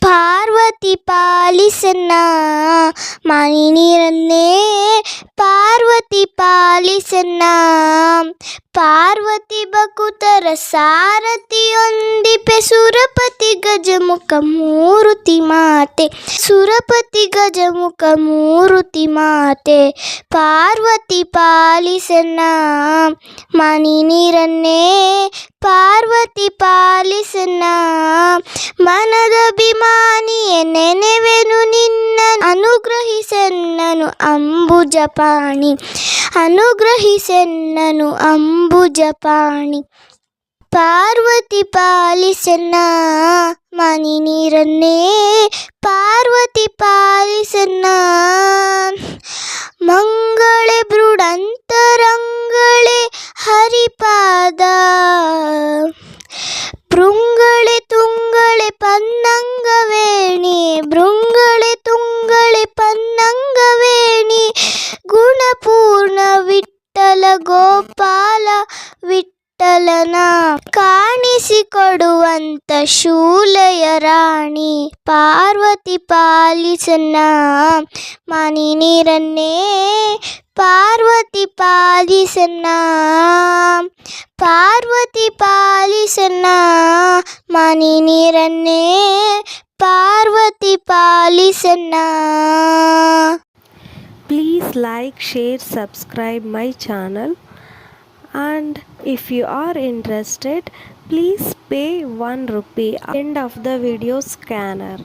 ಪಾರ್ವತಿ ಪಾಲಿಸನ್ನ ಮನಿ ನೀರನ್ನೇ ಪಾರ್ವತಿ ಪಾಲಿಸನ್ನ ಪಾರ್ವತಿ ಬಕುತರ ಸಾರಥಿಯೊಂದಿಪೆ ಸುರಪತಿ ಗಜಮುಖ ಮೂರುತಿ ಮಾತೆ ಸುರಪತಿ ಗಜಮುಖ ಮೂರುತಿ ಮಾತೆ ಪಾರ್ವತಿ ಪಾಲಿಸನ್ನ ಮನಿ ನೀರನ್ನೇ ಪಾರ್ವತಿ ಪಾಲಿಸನ್ನ ಮನದಭಿಮಾನಿಯೇ ನೆನೆವೆನು ನಿನ್ನ ಅನುಗ್ರಹಿಸೆನ್ನನು ಅಂಬುಜಪಾಣಿ ಅನುಗ್ರಹಿಸೆನ್ನನು ಅಂಬುಜಪಾಣಿ ಪಾರ್ವತಿ ಪಾಲಿಸನ್ನ ಮನಿ ನೀರನ್ನೇ ಪಾರ್ವತಿ ಪಾಲಿಸನ್ನ ಮಂಗಳೇ ಬೃಡಂತರಂಗಳೇ ಹರಿಪಾದ ಭೃಂಗಳೇ ತುಂಗಳೇ ಪನ್ನಂಗವೇಣಿ ಭೃಂಗಳೇ ತುಂಗಳೇ ಪನ್ನಂಗವೇಣಿ ಗುಣಪೂರ್ಣ ವಿಠ್ಠಲ ಗೋಪಾಲ ವಿಠ್ಠಲನ ಕಾಣಿಸಿಕೊಡುವಂತ ಶೂಲೆಯ ರಾಣಿ ಪಾರ್ವತಿ ಪಾಲಿಸನ್ನ ಮನಿ ನೀರನ್ನೇ ಪಾರ್ವತಿ ಪಾಲಿಸನ್ನ ಪಾರ್ವತಿ ಪಾಲಿಸನ್ನ ಮನಿ ನೀರನ್ನೇ Parvati ಪಾಲಿಸನ್ನ. Please like, share, subscribe my channel, and if you are interested, please pay 1 rupee end of the video scanner.